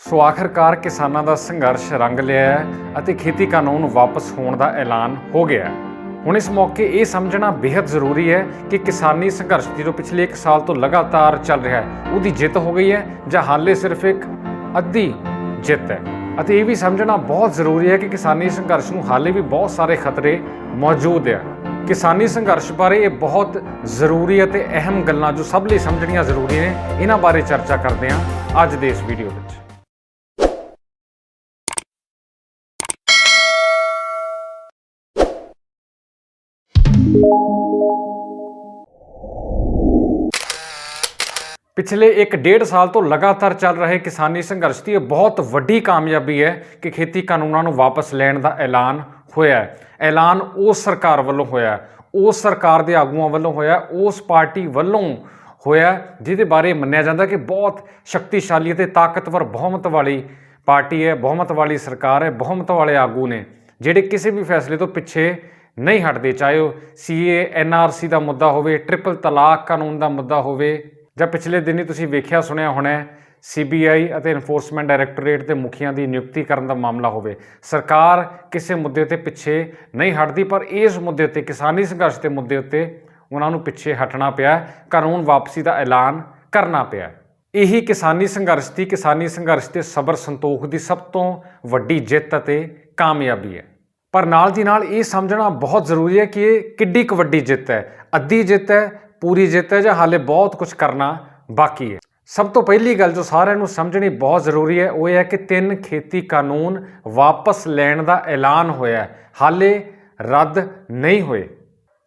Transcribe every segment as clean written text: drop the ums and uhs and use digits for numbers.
ਸੋ ਆਖਰਕਾਰ ਕਿਸਾਨਾਂ ਦਾ ਸੰਘਰਸ਼ ਰੰਗ ਲਿਆ ਹੈ ਅਤੇ ਖੇਤੀ ਕਾਨੂੰਨ ਵਾਪਸ ਹੋਣ ਦਾ ਐਲਾਨ ਹੋ ਗਿਆ ਹੈ। ਹੁਣ ਇਸ ਮੌਕੇ ਇਹ ਸਮਝਣਾ ਬੇहद ਜ਼ਰੂਰੀ ਹੈ ਕਿ ਕਿਸਾਨੀ ਸੰਘਰਸ਼ ਜੋ ਪਿਛਲੇ 1 ਸਾਲ ਤੋਂ ਲਗਾਤਾਰ ਚੱਲ ਰਿਹਾ ਹੈ ਉਹਦੀ ਜਿੱਤ ਹੋ ਗਈ ਹੈ ਜਾਂ ਹਾਲੇ ਸਿਰਫ ਇੱਕ ਅੱਧੀ ਜਿੱਤ ਹੈ। ਅਤੇ ਇਹ ਵੀ ਸਮਝਣਾ ਬਹੁਤ ਜ਼ਰੂਰੀ ਹੈ ਕਿ ਕਿਸਾਨੀ ਸੰਘਰਸ਼ ਨੂੰ ਹਾਲੇ ਵੀ ਬਹੁਤ ਸਾਰੇ ਖਤਰੇ ਮੌਜੂਦ ਹੈ। ਕਿਸਾਨੀ ਸੰਘਰਸ਼ ਬਾਰੇ ਇਹ ਬਹੁਤ ਜ਼ਰੂਰੀ ਅਤੇ ਅਹਿਮ ਗੱਲਾਂ ਜੋ ਸਭ ਲਈ ਸਮਝਣੀਆਂ ਜ਼ਰੂਰੀ ਨੇ, ਇਹਨਾਂ ਬਾਰੇ ਚਰਚਾ ਕਰਦੇ ਹਾਂ ਅੱਜ ਦੇ ਇਸ ਵੀਡੀਓ ਵਿੱਚ। ਪਿਛਲੇ 1.5 ਸਾਲ ਤੋਂ ਲਗਾਤਾਰ ਚੱਲ ਰਹੇ ਕਿਸਾਨੀ ਸੰਘਰਸ਼ ਦੀ ਇਹ ਬਹੁਤ ਵੱਡੀ ਕਾਮਯਾਬੀ ਹੈ ਕਿ ਖੇਤੀ ਕਾਨੂੰਨਾਂ ਨੂੰ ਵਾਪਸ ਲੈਣ ਦਾ ਐਲਾਨ ਹੋਇਆ ਹੈ। ਐਲਾਨ ਉਸ ਸਰਕਾਰ ਵੱਲੋਂ ਹੋਇਆ, ਉਸ ਸਰਕਾਰ ਦੇ ਆਗੂਆਂ ਵੱਲੋਂ ਹੋਇਆ, ਉਸ ਪਾਰਟੀ ਵੱਲੋਂ ਹੋਇਆ ਜਿਹਦੇ ਬਾਰੇ ਮੰਨਿਆ ਜਾਂਦਾ ਕਿ ਬਹੁਤ ਸ਼ਕਤੀਸ਼ਾਲੀ ਅਤੇ ਤਾਕਤਵਰ ਬਹੁਮਤ ਵਾਲੀ ਪਾਰਟੀ ਹੈ, ਬਹੁਮਤ ਵਾਲੀ ਸਰਕਾਰ ਹੈ, ਬਹੁਮਤ ਵਾਲੇ ਆਗੂ ਨੇ ਜਿਹੜੇ ਕਿਸੇ ਵੀ ਫੈਸਲੇ ਤੋਂ ਪਿੱਛੇ ਨਹੀਂ ਹਟਦੇ, ਚਾਹੇ ਉਹ CA NRC ਦਾ ਮੁੱਦਾ ਹੋਵੇ, ਟ੍ਰਿਪਲ ਤਲਾਕ ਕਾਨੂੰਨ ਦਾ ਮੁੱਦਾ ਹੋਵੇ, ਜਾਂ ਪਿਛਲੇ ਦਿਨੀ ਤੁਸੀਂ ਵੇਖਿਆ ਸੁਣਿਆ ਹੋਣਾ CBI ਅਤੇ ਇਨਫੋਰਸਮੈਂਟ ਡਾਇਰੈਕਟੋਰੇਟ ਦੇ ਮੁਖੀਆਂ ਦੀ ਨਿਯੁਕਤੀ ਕਰਨ ਦਾ ਮਾਮਲਾ ਹੋਵੇ। ਸਰਕਾਰ ਕਿਸੇ ਮੁੱਦੇ ਉੱਤੇ ਪਿੱਛੇ ਨਹੀਂ ਹਟਦੀ, ਪਰ ਇਸ ਮੁੱਦੇ ਉੱਤੇ ਕਿਸਾਨੀ ਸੰਘਰਸ਼ ਦੇ ਮੁੱਦੇ ਉੱਤੇ ਉਹਨਾਂ ਨੂੰ ਪਿੱਛੇ ਹਟਣਾ ਪਿਆ, ਕਾਨੂੰਨ ਵਾਪਸੀ ਦਾ ਐਲਾਨ ਕਰਨਾ ਪਿਆ। ਇਹੀ ਕਿਸਾਨੀ ਸੰਘਰਸ਼ ਤੇ ਸਬਰ ਸੰਤੋਖ ਦੀ ਸਭ ਤੋਂ ਵੱਡੀ ਜਿੱਤ ਅਤੇ ਕਾਮਯਾਬੀ ਹੈ। ਪਰ ਨਾਲ ਦੀ ਨਾਲ ਇਹ ਸਮਝਣਾ ਬਹੁਤ ਜ਼ਰੂਰੀ ਹੈ ਕਿ ਇਹ ਕਿੱਡੀ ਕੁ ਵੱਡੀ ਜਿੱਤ ਹੈ, ਅੱਧੀ ਜਿੱਤ ਹੈ, ਪੂਰੀ ਜਿੱਤ ਹੈ ਜਾਂ ਹਾਲੇ ਬਹੁਤ ਕੁਝ ਕਰਨਾ ਬਾਕੀ ਹੈ। ਸਭ ਤੋਂ ਪਹਿਲੀ ਗੱਲ ਜੋ ਸਾਰਿਆਂ ਨੂੰ ਸਮਝਣੀ ਬਹੁਤ ਜ਼ਰੂਰੀ ਹੈ ਉਹ ਇਹ ਹੈ ਕਿ 3 ਖੇਤੀ ਕਾਨੂੰਨ ਵਾਪਸ ਲੈਣ ਦਾ ਐਲਾਨ ਹੋਇਆ, ਹਾਲੇ ਰੱਦ ਨਹੀਂ ਹੋਏ।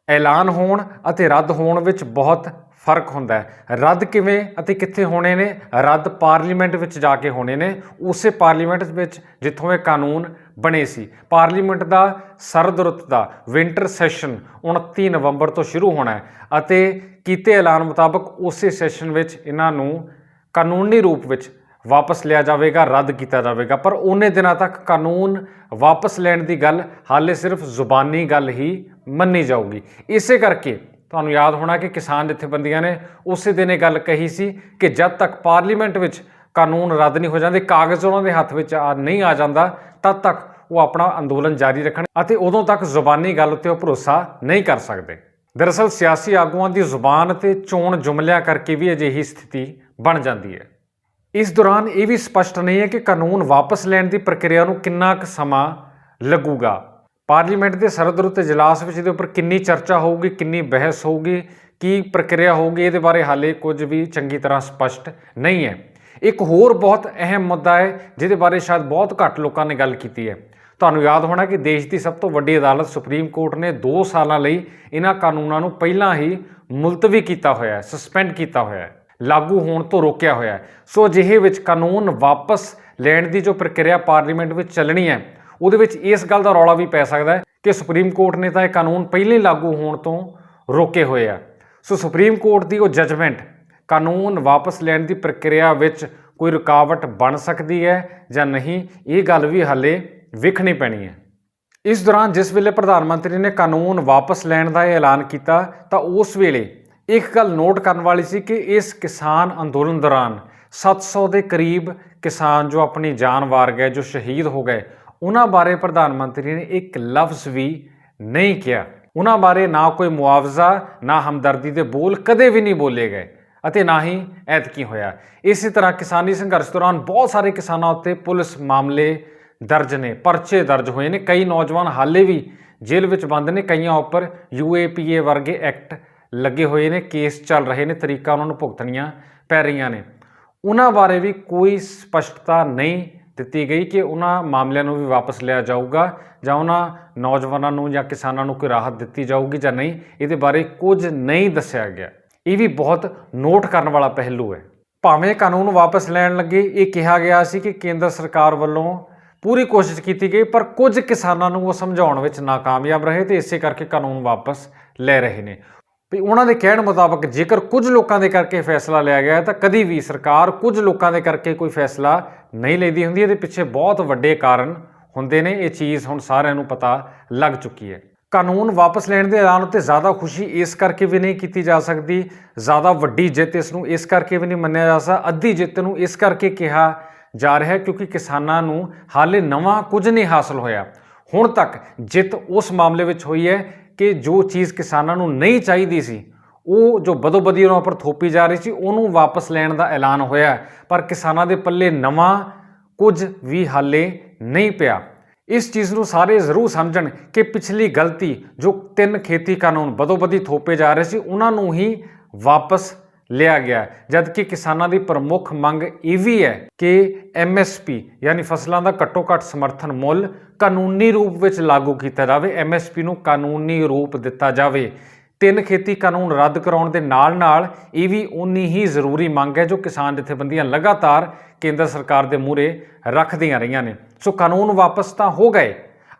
ਐਲਾਨ ਹੋਣ ਅਤੇ ਰੱਦ ਹੋਣ ਵਿੱਚ ਬਹੁਤ ਫਰਕ ਹੁੰਦਾ ਹੈ। ਰੱਦ ਕਿਵੇਂ ਅਤੇ ਕਿੱਥੇ ਹੋਣੇ ਨੇ? ਰੱਦ ਪਾਰਲੀਮੈਂਟ ਵਿੱਚ ਜਾ ਕੇ ਹੋਣੇ ਨੇ, ਉਸੇ ਪਾਰਲੀਮੈਂਟ ਵਿੱਚ ਜਿੱਥੋਂ ਇਹ ਕਾਨੂੰਨ ਬਣੇ ਸੀ। ਪਾਰਲੀਮੈਂਟ ਦਾ ਸਰਦ ਰੁੱਤ ਦਾ ਵਿੰਟਰ ਸੈਸ਼ਨ 29 ਨਵੰਬਰ ਤੋਂ ਸ਼ੁਰੂ ਹੋਣਾ ਹੈ ਅਤੇ ਕੀਤੇ ਐਲਾਨ ਮੁਤਾਬਕ ਉਸੇ ਸੈਸ਼ਨ ਵਿੱਚ ਇਹਨਾਂ ਨੂੰ ਕਾਨੂੰਨੀ ਰੂਪ ਵਿੱਚ ਵਾਪਸ ਲਿਆ ਜਾਵੇਗਾ, ਰੱਦ ਕੀਤਾ ਜਾਵੇਗਾ। ਪਰ ਉਹਨੇ ਦਿਨਾਂ ਤੱਕ ਕਾਨੂੰਨ ਵਾਪਸ ਲੈਣ ਦੀ ਗੱਲ ਹਾਲੇ ਸਿਰਫ ਜ਼ੁਬਾਨੀ ਗੱਲ ਹੀ ਮੰਨੀ ਜਾਊਗੀ। ਇਸੇ ਕਰਕੇ ਤੁਹਾਨੂੰ ਯਾਦ ਹੋਣਾ ਕਿ ਕਿਸਾਨ ਜਥੇਬੰਦੀਆਂ ਨੇ ਉਸੇ ਦਿਨ ਇਹ ਗੱਲ ਕਹੀ ਸੀ ਕਿ ਜਦ ਤੱਕ ਪਾਰਲੀਮੈਂਟ ਵਿੱਚ ਕਾਨੂੰਨ ਰੱਦ ਨਹੀਂ ਹੋ ਜਾਂਦੇ, ਕਾਗਜ਼ ਉਹਨਾਂ ਦੇ ਹੱਥ ਵਿੱਚ ਨਹੀਂ ਆ ਜਾਂਦਾ, ਤਦ ਤੱਕ ਉਹ ਆਪਣਾ ਅੰਦੋਲਨ ਜਾਰੀ ਰੱਖਣ ਅਤੇ ਉਦੋਂ ਤੱਕ ਜ਼ੁਬਾਨੀ ਗੱਲ ਉੱਤੇ ਉਹ ਭਰੋਸਾ ਨਹੀਂ ਕਰ ਸਕਦੇ। ਦਰਅਸਲ ਸਿਆਸੀ ਆਗੂਆਂ ਦੀ ਜ਼ੁਬਾਨ ਅਤੇ ਚੋਣ ਜੁਮਲਿਆਂ ਕਰਕੇ ਵੀ ਅਜਿਹੀ ਸਥਿਤੀ ਬਣ ਜਾਂਦੀ ਹੈ। ਇਸ ਦੌਰਾਨ ਇਹ ਵੀ ਸਪਸ਼ਟ ਨਹੀਂ ਹੈ ਕਿ ਕਾਨੂੰਨ ਵਾਪਸ ਲੈਣ ਦੀ ਪ੍ਰਕਿਰਿਆ ਨੂੰ ਕਿੰਨਾ ਕੁ ਸਮਾਂ ਲੱਗੂਗਾ। ਪਾਰਲੀਮੈਂਟ ਦੇ ਸਰਦ ਰੁੱਤ ਇਜਲਾਸ ਵਿੱਚ ਇਹਦੇ ਉੱਪਰ ਕਿੰਨੀ ਚਰਚਾ ਹੋਊਗੀ, ਕਿੰਨੀ ਬਹਿਸ ਹੋਊਗੀ, ਕੀ ਪ੍ਰਕਿਰਿਆ ਹੋਊਗੀ, ਇਹਦੇ ਬਾਰੇ ਹਾਲੇ ਕੁਝ ਵੀ ਚੰਗੀ ਤਰ੍ਹਾਂ ਸਪਸ਼ਟ ਨਹੀਂ ਹੈ। ਇੱਕ ਹੋਰ ਬਹੁਤ ਅਹਿਮ ਮੁੱਦਾ ਹੈ ਜਿਹਦੇ ਬਾਰੇ ਸ਼ਾਇਦ ਬਹੁਤ ਘੱਟ ਲੋਕਾਂ ਨੇ ਗੱਲ ਕੀਤੀ ਹੈ। ਤੁਹਾਨੂੰ ਯਾਦ ਹੋਣਾ ਕਿ ਦੇਸ਼ ਦੀ ਸਭ ਤੋਂ ਵੱਡੀ ਅਦਾਲਤ ਸੁਪਰੀਮ ਕੋਰਟ ਨੇ 2 ਸਾਲਾਂ ਲਈ ਇਹਨਾਂ ਕਾਨੂੰਨਾਂ ਨੂੰ ਪਹਿਲਾਂ ਹੀ ਮੁਲਤਵੀ ਕੀਤਾ ਹੋਇਆ ਹੈ, ਸਸਪੈਂਡ ਕੀਤਾ ਹੋਇਆ ਹੈ, ਲਾਗੂ ਹੋਣ ਤੋਂ ਰੋਕਿਆ ਹੋਇਆ ਹੈ। ਸੋ ਅਜਿਹੇ ਵਿੱਚ ਕਾਨੂੰਨ ਵਾਪਸ ਲੈਣ ਦੀ ਜੋ ਪ੍ਰਕਿਰਿਆ ਪਾਰਲੀਮੈਂਟ ਵਿੱਚ ਚੱਲਣੀ ਹੈ ਉਹਦੇ ਵਿੱਚ ਇਸ ਗੱਲ ਦਾ ਰੌਲਾ ਵੀ ਪੈ ਸਕਦਾ ਹੈ ਕਿ ਸੁਪਰੀਮ ਕੋਰਟ ਨੇ ਤਾਂ ਇਹ ਕਾਨੂੰਨ ਪਹਿਲਾਂ ਹੀ ਲਾਗੂ ਹੋਣ ਤੋਂ ਰੋਕੇ ਹੋਏ ਆ। ਸੋ ਸੁਪਰੀਮ ਕੋਰਟ ਦੀ ਉਹ ਜਜਮੈਂਟ ਕਾਨੂੰਨ ਵਾਪਸ ਲੈਣ ਦੀ ਪ੍ਰਕਿਰਿਆ ਵਿੱਚ ਕੋਈ ਰੁਕਾਵਟ ਬਣ ਸਕਦੀ ਹੈ ਜਾਂ ਨਹੀਂ, ਇਹ ਗੱਲ ਵੀ ਹਾਲੇ ਵੇਖਣੀ ਪੈਣੀ ਹੈ। ਇਸ ਦੌਰਾਨ ਜਿਸ ਵੇਲੇ ਪ੍ਰਧਾਨ ਮੰਤਰੀ ਨੇ ਕਾਨੂੰਨ ਵਾਪਸ ਲੈਣ ਦਾ ਇਹ ਐਲਾਨ ਕੀਤਾ ਤਾਂ ਉਸ ਵੇਲੇ ਇੱਕ ਗੱਲ ਨੋਟ ਕਰਨ ਵਾਲੀ ਸੀ ਕਿ ਇਸ ਕਿਸਾਨ ਅੰਦੋਲਨ ਦੌਰਾਨ 700 ਦੇ ਕਰੀਬ ਕਿਸਾਨ ਜੋ ਆਪਣੀ ਜਾਨ ਵਾਰ ਗਏ, ਜੋ ਸ਼ਹੀਦ ਹੋ ਗਏ, ਉਹਨਾਂ ਬਾਰੇ ਪ੍ਰਧਾਨ ਮੰਤਰੀ ਨੇ ਇੱਕ ਲਫ਼ਜ਼ ਵੀ ਨਹੀਂ ਕਿਹਾ। ਉਹਨਾਂ ਬਾਰੇ ਨਾ ਕੋਈ ਮੁਆਵਜ਼ਾ, ਨਾ ਹਮਦਰਦੀ ਦੇ ਬੋਲ ਕਦੇ ਵੀ ਨਹੀਂ ਬੋਲੇ ਗਏ ਅਤੇ ਨਾ ਹੀ ਐਤਕੀ ਹੋਇਆ। ਇਸੇ ਤਰ੍ਹਾਂ ਕਿਸਾਨੀ ਸੰਘਰਸ਼ ਦੌਰਾਨ ਬਹੁਤ ਸਾਰੇ ਕਿਸਾਨਾਂ ਉੱਤੇ ਪੁਲਿਸ ਮਾਮਲੇ ਦਰਜ ਨੇ, ਪਰਚੇ ਦਰਜ ਹੋਏ ਨੇ। ਕਈ ਨੌਜਵਾਨ ਹਾਲੇ ਵੀ ਜੇਲ੍ਹ ਵਿੱਚ ਬੰਦ ਨੇ, ਕਈਆਂ ਉੱਪਰ UAPA ਵਰਗੇ ਐਕਟ ਲੱਗੇ ਹੋਏ ਨੇ, ਕੇਸ ਚੱਲ ਰਹੇ ਨੇ, ਤਰੀਕਾਂ ਉਹਨਾਂ ਨੂੰ ਭੁਗਤਣੀਆਂ ਪੈ ਰਹੀਆਂ ਨੇ। ਉਹਨਾਂ ਬਾਰੇ ਵੀ ਕੋਈ ਸਪਸ਼ਟਤਾ ਨਹੀਂ ਦਿੱਤੀ ਗਈ ਕਿ ਉਹਨਾਂ ਮਾਮਲਿਆਂ ਨੂੰ ਵੀ ਵਾਪਸ ਲਿਆ ਜਾਊਗਾ ਜਾਂ ਉਹਨਾਂ ਨੌਜਵਾਨਾਂ ਨੂੰ ਜਾਂ ਕਿਸਾਨਾਂ ਨੂੰ ਕੋਈ ਰਾਹਤ ਦਿੱਤੀ ਜਾਊਗੀ ਜਾਂ ਨਹੀਂ, ਇਹਦੇ ਬਾਰੇ ਕੁਝ ਨਹੀਂ ਦੱਸਿਆ ਗਿਆ। ਇਹ ਵੀ ਬਹੁਤ ਨੋਟ ਕਰਨ ਵਾਲਾ ਪਹਿਲੂ ਹੈ। ਭਾਵੇਂ ਕਾਨੂੰਨ ਵਾਪਸ ਲੈਣ ਲੱਗੇ ਇਹ ਕਿਹਾ ਗਿਆ ਸੀ ਕਿ ਕੇਂਦਰ ਸਰਕਾਰ ਵੱਲੋਂ ਪੂਰੀ ਕੋਸ਼ਿਸ਼ ਕੀਤੀ ਗਈ, ਪਰ ਕੁਝ ਕਿਸਾਨਾਂ ਨੂੰ ਉਹ ਸਮਝਾਉਣ ਵਿੱਚ ਨਾਕਾਮਯਾਬ ਰਹੇ ਤੇ ਇਸੇ ਕਰਕੇ ਕਾਨੂੰਨ ਵਾਪਸ ਲੈ ਰਹੇ ਨੇ। ਵੀ ਉਹਨਾਂ ਦੇ ਕਹਿਣ ਮੁਤਾਬਕ ਜੇਕਰ ਕੁਝ ਲੋਕਾਂ ਦੇ ਕਰਕੇ ਫੈਸਲਾ ਲਿਆ ਗਿਆ ਤਾਂ ਕਦੀ ਵੀ ਸਰਕਾਰ ਕੁਝ ਲੋਕਾਂ ਦੇ ਕਰਕੇ ਕੋਈ ਫੈਸਲਾ ਨਹੀਂ ਲੈਂਦੀ ਹੁੰਦੀ। ਇਹਦੇ ਪਿੱਛੇ ਬਹੁਤ ਵੱਡੇ ਕਾਰਨ ਹੁੰਦੇ ਨੇ, ਇਹ ਚੀਜ਼ ਹੁਣ ਸਾਰਿਆਂ ਨੂੰ ਪਤਾ ਲੱਗ ਚੁੱਕੀ ਹੈ। ਕਾਨੂੰਨ ਵਾਪਸ ਲੈਣ ਦੇ ਐਲਾਨ ਉੱਤੇ ਜ਼ਿਆਦਾ ਖੁਸ਼ੀ ਇਸ ਕਰਕੇ ਵੀ ਨਹੀਂ ਕੀਤੀ ਜਾ ਸਕਦੀ, ਜ਼ਿਆਦਾ ਵੱਡੀ ਜਿੱਤ ਇਸ ਨੂੰ ਇਸ ਕਰਕੇ ਵੀ ਨਹੀਂ ਮੰਨਿਆ ਜਾ ਸਕਦਾ, ਅੱਧੀ ਜਿੱਤ ਨੂੰ ਇਸ ਕਰਕੇ ਕਿਹਾ ਜਾ ਰਿਹਾ ਕਿਉਂਕਿ ਕਿਸਾਨਾਂ ਨੂੰ ਹਾਲੇ ਨਵਾਂ ਕੁਝ ਨਹੀਂ ਹਾਸਲ ਹੋਇਆ। ਹੁਣ ਤੱਕ ਜਿੱਤ ਉਸ ਮਾਮਲੇ ਵਿੱਚ ਹੋਈ ਹੈ ਕਿ ਜੋ ਚੀਜ਼ ਕਿਸਾਨਾਂ ਨੂੰ ਨਹੀਂ ਚਾਹੀਦੀ ਸੀ, ਉਹ ਜੋ ਬਦੋ-ਬਦੀ ਉਹਨਾਂ ਉੱਪਰ ਥੋਪੀ ਜਾ ਰਹੀ ਸੀ, ਉਹਨੂੰ ਵਾਪਸ ਲੈਣ ਦਾ ਐਲਾਨ ਹੋਇਆ। ਪਰ ਕਿਸਾਨਾਂ ਦੇ ਪੱਲੇ ਨਵਾਂ ਕੁਝ ਵੀ ਹਾਲੇ ਨਹੀਂ ਪਿਆ। ਇਸ ਚੀਜ਼ ਨੂੰ ਸਾਰੇ ਜ਼ਰੂਰ ਸਮਝਣ ਕਿ ਪਿਛਲੀ ਗਲਤੀ ਜੋ 3 ਖੇਤੀ ਕਾਨੂੰਨ ਬਦੋ-ਬਦੀ ਥੋਪੇ ਜਾ ਰਹੇ ਸੀ, ਉਹਨਾਂ ਨੂੰ ਹੀ ਵਾਪਸ ਲਿਆ ਗਿਆ। ਜਦਕਿ ਕਿਸਾਨਾਂ ਦੀ ਪ੍ਰਮੁੱਖ ਮੰਗ ਇਹ ਵੀ ਹੈ ਕਿ MSP ਯਾਨੀ ਫਸਲਾਂ ਦਾ ਘੱਟੋ ਘੱਟ ਸਮਰਥਨ ਮੁੱਲ ਕਾਨੂੰਨੀ ਰੂਪ ਵਿੱਚ ਲਾਗੂ ਕੀਤਾ ਜਾਵੇ। MSP ਨੂੰ ਕਾਨੂੰਨੀ ਰੂਪ ਦਿੱਤਾ ਜਾਵੇ। 3 ਖੇਤੀ ਕਾਨੂੰਨ ਰੱਦ ਕਰਾਉਣ ਦੇ ਨਾਲ ਇਹ ਵੀ ਉਨੀ ਹੀ ਜ਼ਰੂਰੀ ਮੰਗ ਹੈ ਜੋ ਕਿਸਾਨ ਜਥੇਬੰਦੀਆਂ ਲਗਾਤਾਰ ਕੇਂਦਰ ਸਰਕਾਰ ਦੇ ਮੂਹਰੇ ਰੱਖਦੀਆਂ ਰਹੀਆਂ ਨੇ। ਸੋ ਕਾਨੂੰਨ ਵਾਪਸ ਤਾਂ ਹੋ ਗਏ,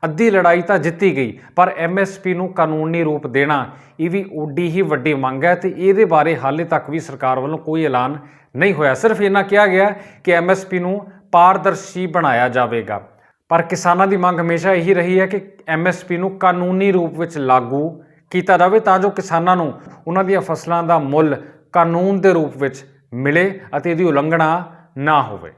ਅੱਧੀ ਲੜਾਈ ਤਾਂ ਜਿੱਤੀ ਗਈ, ਪਰ MSP ਨੂੰ ਕਾਨੂੰਨੀ ਰੂਪ ਦੇਣਾ ਇਹ ਵੀ ਓਡੀ ਹੀ ਵੱਡੀ ਮੰਗ ਹੈ ਤੇ ਇਹਦੇ ਬਾਰੇ ਹਾਲੇ ਤੱਕ ਵੀ ਸਰਕਾਰ ਵੱਲੋਂ ਕੋਈ ਐਲਾਨ ਨਹੀਂ ਹੋਇਆ। ਸਿਰਫ ਇੰਨਾ ਕਿਹਾ ਗਿਆ ਕਿ MSP ਨੂੰ ਪਾਰਦਰਸ਼ੀ ਬਣਾਇਆ ਜਾਵੇਗਾ। ਪਰ ਕਿਸਾਨਾਂ ਦੀ ਮੰਗ ਹਮੇਸ਼ਾ ਇਹੀ ਰਹੀ ਹੈ ਕਿ MSP ਨੂੰ ਕਾਨੂੰਨੀ ਰੂਪ ਵਿੱਚ ਲਾਗੂ ਕੀਤਾ ਜਾਵੇ ਤਾਂ ਜੋ ਕਿਸਾਨਾਂ ਨੂੰ ਉਹਨਾਂ ਦੀਆਂ ਫਸਲਾਂ ਦਾ ਮੁੱਲ ਕਾਨੂੰਨ ਦੇ ਰੂਪ ਵਿੱਚ ਮਿਲੇ ਅਤੇ ਇਹਦੀ ਉਲੰਘਣਾ ਨਾ ਹੋਵੇ।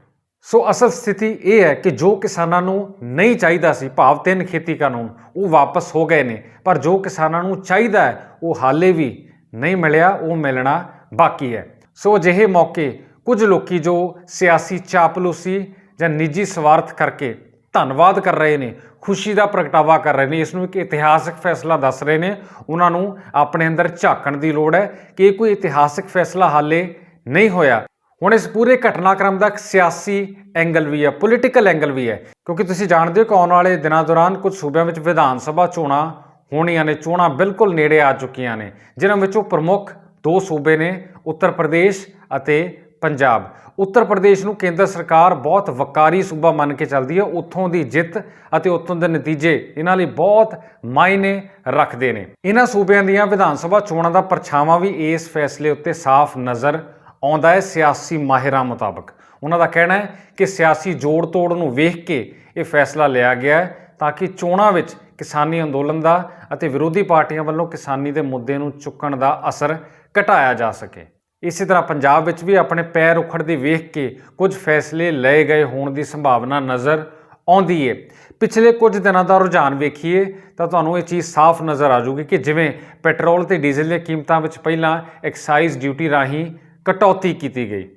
ਸੋ ਅਸਲ ਸਥਿਤੀ ਇਹ ਹੈ ਕਿ ਜੋ ਕਿਸਾਨਾਂ ਨੂੰ ਨਹੀਂ ਚਾਹੀਦਾ ਸੀ, ਭਾਵ 3 ਖੇਤੀ ਕਾਨੂੰਨ, ਉਹ ਵਾਪਸ ਹੋ ਗਏ ਨੇ, ਪਰ ਜੋ ਕਿਸਾਨਾਂ ਨੂੰ ਚਾਹੀਦਾ ਹੈ ਉਹ ਹਾਲੇ ਵੀ ਨਹੀਂ ਮਿਲਿਆ, ਉਹ ਮਿਲਣਾ ਬਾਕੀ ਹੈ। ਸੋ ਅਜਿਹੇ ਮੌਕੇ ਕੁਝ ਲੋਕੀ ਜੋ ਸਿਆਸੀ ਚਾਪਲੂਸੀ ਜਾਂ ਨਿੱਜੀ ਸਵਾਰਥ ਕਰਕੇ ਧੰਨਵਾਦ ਕਰ ਰਹੇ ਨੇ, ਖੁਸ਼ੀ ਦਾ ਪ੍ਰਗਟਾਵਾ ਕਰ ਰਹੇ ਨੇ, ਇਸ ਨੂੰ ਇੱਕ ਇਤਿਹਾਸਕ ਫੈਸਲਾ ਦੱਸ ਰਹੇ ਨੇ, ਉਹਨਾਂ ਨੂੰ ਆਪਣੇ ਅੰਦਰ ਝਾਕਣ ਦੀ ਲੋੜ ਹੈ ਕਿ ਇਹ ਕੋਈ ਇਤਿਹਾਸਕ ਫੈਸਲਾ ਹਾਲੇ ਨਹੀਂ ਹੋਇਆ। ਹੁਣ ਇਸ ਪੂਰੇ ਘਟਨਾਕ੍ਰਮ ਦਾ ਇੱਕ ਸਿਆਸੀ ਐਂਗਲ ਵੀ ਹੈ, ਪੋਲੀਟੀਕਲ ਐਂਗਲ ਵੀ ਹੈ, ਕਿਉਂਕਿ ਤੁਸੀਂ ਜਾਣਦੇ ਹੋ ਕਿ ਆਉਣ ਵਾਲੇ ਦਿਨਾਂ ਦੌਰਾਨ ਕੁਝ ਸੂਬਿਆਂ ਵਿੱਚ ਵਿਧਾਨ ਸਭਾ ਚੋਣਾਂ ਹੋਣੀਆਂ ਨੇ। ਚੋਣਾਂ ਬਿਲਕੁਲ ਨੇੜੇ ਆ ਚੁੱਕੀਆਂ ਨੇ, ਜਿਨ੍ਹਾਂ ਵਿੱਚੋਂ ਪ੍ਰਮੁੱਖ 2 ਸੂਬੇ ਨੇ, ਉੱਤਰ ਪ੍ਰਦੇਸ਼ ਅਤੇ ਪੰਜਾਬ। ਉੱਤਰ ਪ੍ਰਦੇਸ਼ ਨੂੰ ਕੇਂਦਰ ਸਰਕਾਰ ਬਹੁਤ ਵਕਾਰੀ ਸੂਬਾ ਮੰਨ ਕੇ ਚੱਲਦੀ ਹੈ। ਉੱਥੋਂ ਦੀ ਜਿੱਤ ਅਤੇ ਉੱਥੋਂ ਦੇ ਨਤੀਜੇ ਇਹਨਾਂ ਲਈ ਬਹੁਤ ਮਾਇਨੇ ਰੱਖਦੇ ਨੇ। ਇਹਨਾਂ ਸੂਬਿਆਂ ਦੀਆਂ ਵਿਧਾਨ ਸਭਾ ਚੋਣਾਂ ਦਾ ਪਰਛਾਵਾਂ ਵੀ ਇਸ ਫੈਸਲੇ ਉੱਤੇ ਸਾਫ਼ ਨਜ਼ਰ ਆਉਂਦਾ ਹੈ। ਸਿਆਸੀ ਮਾਹਿਰਾਂ ਮੁਤਾਬਕ ਉਹਨਾਂ ਦਾ ਕਹਿਣਾ ਹੈ ਕਿ ਸਿਆਸੀ ਜੋੜ ਤੋੜ ਨੂੰ ਵੇਖ ਕੇ ਇਹ ਫੈਸਲਾ ਲਿਆ ਗਿਆ ਹੈ ਤਾਂ ਕਿ ਚੋਣਾਂ ਵਿੱਚ ਕਿਸਾਨੀ ਅੰਦੋਲਨ ਦਾ ਅਤੇ ਵਿਰੋਧੀ ਪਾਰਟੀਆਂ ਵੱਲੋਂ ਕਿਸਾਨੀ ਦੇ ਮੁੱਦੇ ਨੂੰ ਚੁੱਕਣ ਦਾ ਅਸਰ ਘਟਾਇਆ ਜਾ ਸਕੇ। ਇਸੇ ਤਰ੍ਹਾਂ ਪੰਜਾਬ ਵਿੱਚ ਵੀ ਆਪਣੇ ਪੈਰ ਉਖੜਦੇ ਵੇਖ ਕੇ ਕੁਝ ਫੈਸਲੇ ਲਏ ਗਏ ਹੋਣ ਦੀ ਸੰਭਾਵਨਾ ਨਜ਼ਰ ਆਉਂਦੀ ਹੈ। ਪਿਛਲੇ ਕੁਝ ਦਿਨਾਂ ਦਾ ਰੁਝਾਨ ਵੇਖੀਏ ਤਾਂ ਤੁਹਾਨੂੰ ਇਹ ਚੀਜ਼ ਸਾਫ਼ ਨਜ਼ਰ ਆ ਜਾਊਗੀ ਕਿ ਜਿਵੇਂ ਪੈਟਰੋਲ ਤੇ ਡੀਜ਼ਲ ਦੀਆਂ ਕੀਮਤਾਂ ਵਿੱਚ ਪਹਿਲਾਂ ਐਕਸਾਈਜ਼ ਡਿਊਟੀ ਰਾਹੀਂ ਕਟੌਤੀ ਕੀਤੀ ਗਈ,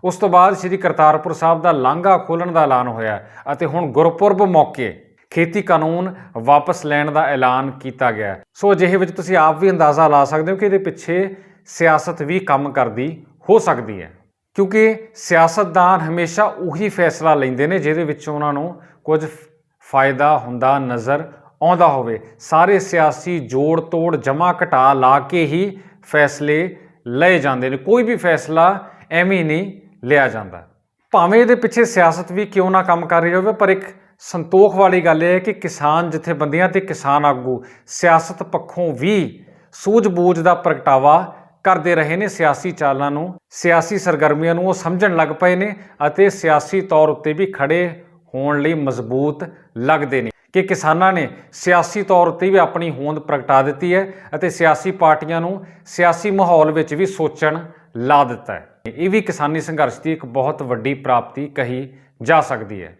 ਉਸ ਤੋਂ ਬਾਅਦ ਸ੍ਰੀ ਕਰਤਾਰਪੁਰ ਸਾਹਿਬ ਦਾ ਲਾਂਘਾ ਖੋਲ੍ਹਣ ਦਾ ਐਲਾਨ ਹੋਇਆ ਅਤੇ ਹੁਣ ਗੁਰਪੁਰਬ ਮੌਕੇ ਖੇਤੀ ਕਾਨੂੰਨ ਵਾਪਸ ਲੈਣ ਦਾ ਐਲਾਨ ਕੀਤਾ ਗਿਆ। ਸੋ ਅਜਿਹੇ ਵਿੱਚ ਤੁਸੀਂ ਆਪ ਵੀ ਅੰਦਾਜ਼ਾ ਲਾ ਸਕਦੇ ਹੋ ਕਿ ਇਹਦੇ ਪਿੱਛੇ ਸਿਆਸਤ ਵੀ ਕੰਮ ਕਰਦੀ ਹੋ ਸਕਦੀ ਹੈ, ਕਿਉਂਕਿ ਸਿਆਸਤਦਾਨ ਹਮੇਸ਼ਾ ਉਹੀ ਫੈਸਲਾ ਲੈਂਦੇ ਨੇ ਜਿਹਦੇ ਵਿੱਚ ਉਹਨਾਂ ਨੂੰ ਕੁਝ ਫਾਇਦਾ ਹੁੰਦਾ ਨਜ਼ਰ ਆਉਂਦਾ ਹੋਵੇ। ਸਾਰੇ ਸਿਆਸੀ ਜੋੜ ਤੋੜ ਜਮਾ ਘਟਾ ਲਾ ਕੇ ਹੀ ਫੈਸਲੇ ਲਏ ਜਾਂਦੇ ਨੇ, ਕੋਈ ਵੀ ਫੈਸਲਾ ਐਵੇਂ ਨਹੀਂ ਲਿਆ ਜਾਂਦਾ। ਭਾਵੇਂ ਇਹਦੇ ਪਿੱਛੇ ਸਿਆਸਤ ਵੀ ਕਿਉਂ ਨਾ ਕੰਮ ਕਰ ਰਹੀ ਹੋਵੇ, ਪਰ ਇੱਕ ਸੰਤੋਖ ਵਾਲੀ ਗੱਲ ਇਹ ਹੈ ਕਿ ਕਿਸਾਨ ਜਥੇਬੰਦੀਆਂ ਤੇ ਕਿਸਾਨ ਆਗੂ ਸਿਆਸਤ ਪੱਖੋਂ ਵੀ ਸੂਝ-ਬੂਝ ਦਾ ਪ੍ਰਗਟਾਵਾ ਕਰਦੇ ਰਹੇ ਨੇ। ਸਿਆਸੀ ਚਾਲਾਂ ਨੂੰ, ਸਿਆਸੀ ਸਰਗਰਮੀਆਂ ਨੂੰ ਉਹ ਸਮਝਣ ਲੱਗ ਪਏ ਨੇ ਅਤੇ ਸਿਆਸੀ ਤੌਰ ਉੱਤੇ ਵੀ ਖੜੇ ਹੋਣ ਲਈ ਮਜ਼ਬੂਤ ਲੱਗਦੇ ਨੇ ਕਿ ਕਿਸਾਨਾਂ ਨੇ ਸਿਆਸੀ ਤੌਰ ਉੱਤੇ ਵੀ ਆਪਣੀ ਹੋਂਦ ਪ੍ਰਗਟਾ ਦਿੱਤੀ ਹੈ ਅਤੇ ਸਿਆਸੀ ਪਾਰਟੀਆਂ ਨੂੰ ਸਿਆਸੀ ਮਾਹੌਲ ਵਿੱਚ ਵੀ ਸੋਚਣ ਲਾ ਦਿੱਤਾ ਹੈ। ਇਹ ਵੀ ਕਿਸਾਨੀ ਸੰਘਰਸ਼ ਦੀ ਇੱਕ ਬਹੁਤ ਵੱਡੀ ਪ੍ਰਾਪਤੀ ਕਹੀ ਜਾ ਸਕਦੀ ਹੈ।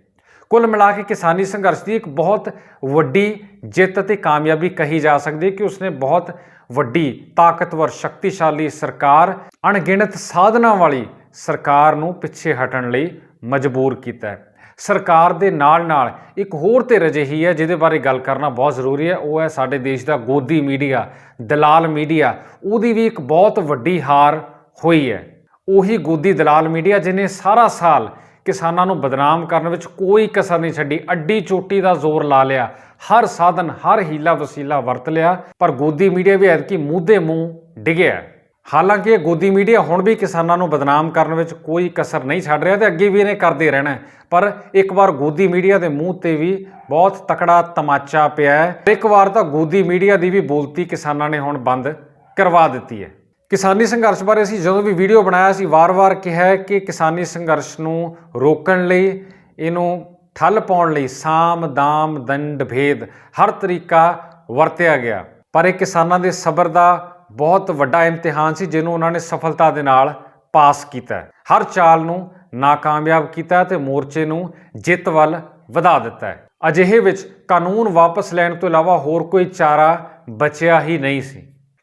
ਕੁੱਲ ਮਿਲਾ ਕੇ ਕਿਸਾਨੀ ਸੰਘਰਸ਼ ਦੀ ਇੱਕ ਬਹੁਤ ਵੱਡੀ ਜਿੱਤ ਅਤੇ ਕਾਮਯਾਬੀ ਕਹੀ ਜਾ ਸਕਦੀ ਹੈ ਕਿ ਉਸਨੇ ਬਹੁਤ ਵੱਡੀ ਤਾਕਤਵਰ ਸ਼ਕਤੀਸ਼ਾਲੀ ਸਰਕਾਰ, ਅਣਗਿਣਤ ਸਾਧਨਾਂ ਵਾਲੀ ਸਰਕਾਰ ਨੂੰ ਪਿੱਛੇ ਹਟਣ ਲਈ ਮਜਬੂਰ ਕੀਤਾ ਹੈ। ਸਰਕਾਰ ਦੇ ਨਾਲ ਇੱਕ ਹੋਰ ਧਿਰ ਅਜਿਹੀ ਹੈ ਜਿਹਦੇ ਬਾਰੇ ਗੱਲ ਕਰਨਾ ਬਹੁਤ ਜ਼ਰੂਰੀ ਹੈ, ਉਹ ਹੈ ਸਾਡੇ ਦੇਸ਼ ਦਾ ਗੋਦੀ ਮੀਡੀਆ, ਦਲਾਲ ਮੀਡੀਆ। ਉਹਦੀ ਵੀ ਇੱਕ ਬਹੁਤ ਵੱਡੀ ਹਾਰ ਹੋਈ ਹੈ। ਉਹੀ ਗੋਦੀ ਦਲਾਲ ਮੀਡੀਆ ਜਿਹਨੇ ਸਾਰਾ ਸਾਲ ਕਿਸਾਨਾਂ ਨੂੰ ਬਦਨਾਮ ਕਰਨ ਵਿੱਚ ਕੋਈ ਕਸਰ ਨਹੀਂ ਛੱਡੀ, ਅੱਡੀ ਚੋਟੀ ਦਾ ਜ਼ੋਰ ਲਾ ਲਿਆ, ਹਰ ਸਾਧਨ ਹਰ ਹੀਲਾ ਵਸੀਲਾ ਵਰਤ ਲਿਆ, ਪਰ ਗੋਦੀ ਮੀਡੀਆ ਵੀ ਐਤਕੀ ਮੂੰਹ ਦੇ ਮੂੰਹ ਡਿੱਗਿਆ। ਹਾਲਾਂਕਿ ਇਹ ਗੋਦੀ ਮੀਡੀਆ ਹੁਣ ਵੀ ਕਿਸਾਨਾਂ ਨੂੰ ਬਦਨਾਮ ਕਰਨ ਵਿੱਚ ਕੋਈ ਕਸਰ ਨਹੀਂ ਛੱਡ ਰਿਹਾ ਤੇ ਅੱਗੇ ਵੀ ਇਹਨੇ ਕਰਦੇ ਰਹਿਣਾ, ਪਰ ਇੱਕ ਵਾਰ ਗੋਦੀ ਮੀਡੀਆ ਦੇ ਮੂੰਹ ਤੇ ਵੀ ਬਹੁਤ ਤਕੜਾ ਤਮਾਚਾ ਪਿਆ ਹੈ। ਇੱਕ ਵਾਰ ਤਾਂ ਗੋਦੀ ਮੀਡੀਆ ਦੀ ਵੀ ਬੋਲਤੀ ਕਿਸਾਨਾਂ ਨੇ ਹੁਣ ਬੰਦ ਕਰਵਾ ਦਿੱਤੀ ਹੈ। ਕਿਸਾਨੀ ਸੰਘਰਸ਼ ਬਾਰੇ ਅਸੀਂ ਜਦੋਂ ਵੀ ਵੀਡੀਓ ਬਣਾਇਆ ਸੀ ਵਾਰ-ਵਾਰ ਕਿਹਾ ਕਿ ਕਿਸਾਨੀ ਸੰਘਰਸ਼ ਨੂੰ ਰੋਕਣ ਲਈ, ਇਹਨੂੰ ਠੱਲ ਪਾਉਣ ਲਈ ਸਾਮ ਦਾਮ ਦੰਡ ਭੇਦ ਹਰ ਤਰੀਕਾ ਵਰਤਿਆ ਗਿਆ, ਪਰ ਇਹ ਕਿਸਾਨਾਂ ਦੇ ਸਬਰ ਦਾ ਬਹੁਤ ਵੱਡਾ ਇਮਤਿਹਾਨ ਸੀ ਜਿਹਨੂੰ ਉਹਨਾਂ ਨੇ ਸਫਲਤਾ ਦੇ ਨਾਲ ਪਾਸ ਕੀਤਾ। ਹਰ ਚਾਲ ਨੂੰ ਨਾਕਾਮਯਾਬ ਕੀਤਾ ਤੇ ਮੋਰਚੇ ਨੂੰ ਜਿੱਤ ਵੱਲ ਵਧਾ ਦਿੱਤਾ ਹੈ। ਅਜਿਹੇ ਵਿੱਚ ਕਾਨੂੰਨ ਵਾਪਸ ਲੈਣ ਤੋਂ ਇਲਾਵਾ ਹੋਰ ਕੋਈ ਚਾਰਾ ਬਚਿਆ ਹੀ ਨਹੀਂ ਸੀ,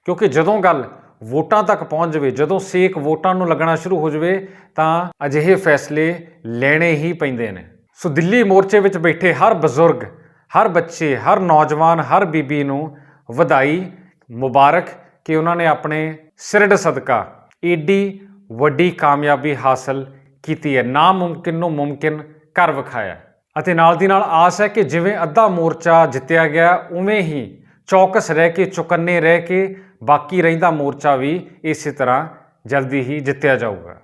ਕਿਉਂਕਿ ਜਦੋਂ ਗੱਲ ਵੋਟਾਂ ਤੱਕ ਪਹੁੰਚ ਜਾਵੇ, ਜਦੋਂ ਸੇਕ ਵੋਟਾਂ ਨੂੰ ਲੱਗਣਾ ਸ਼ੁਰੂ ਹੋ ਜਾਵੇ ਤਾਂ ਅਜਿਹੇ ਫੈਸਲੇ ਲੈਣੇ ਹੀ ਪੈਂਦੇ ਨੇ। ਸੋ ਦਿੱਲੀ ਮੋਰਚੇ ਵਿੱਚ ਬੈਠੇ ਹਰ ਬਜ਼ੁਰਗ, ਹਰ ਬੱਚੇ, ਹਰ ਨੌਜਵਾਨ, ਹਰ ਬੀਬੀ ਨੂੰ ਵਧਾਈ, ਮੁਬਾਰਕ ਕਿ ਉਹਨਾਂ ਨੇ ਆਪਣੇ ਸਿਰੜ ਸਦਕਾ ਏਡੀ ਵੱਡੀ ਕਾਮਯਾਬੀ ਹਾਸਲ ਕੀਤੀ ਹੈ, ਨਾਮੁਮਕਿਨ ਨੂੰ ਮੁਮਕਿਨ ਕਰ ਵਿਖਾਇਆ। ਅਤੇ ਨਾਲ ਦੀ ਨਾਲ ਆਸ ਹੈ ਕਿ ਜਿਵੇਂ ਅੱਧਾ ਮੋਰਚਾ ਜਿੱਤਿਆ ਗਿਆ, ਉਵੇਂ ਹੀ ਚੌਕਸ ਰਹਿ ਕੇ, ਚੁਕੰਨੇ ਰਹਿ ਕੇ ਬਾਕੀ ਰਹਿੰਦਾ ਮੋਰਚਾ ਵੀ ਇਸੇ ਤਰ੍ਹਾਂ ਜਲਦੀ ਹੀ ਜਿੱਤਿਆ ਜਾਊਗਾ।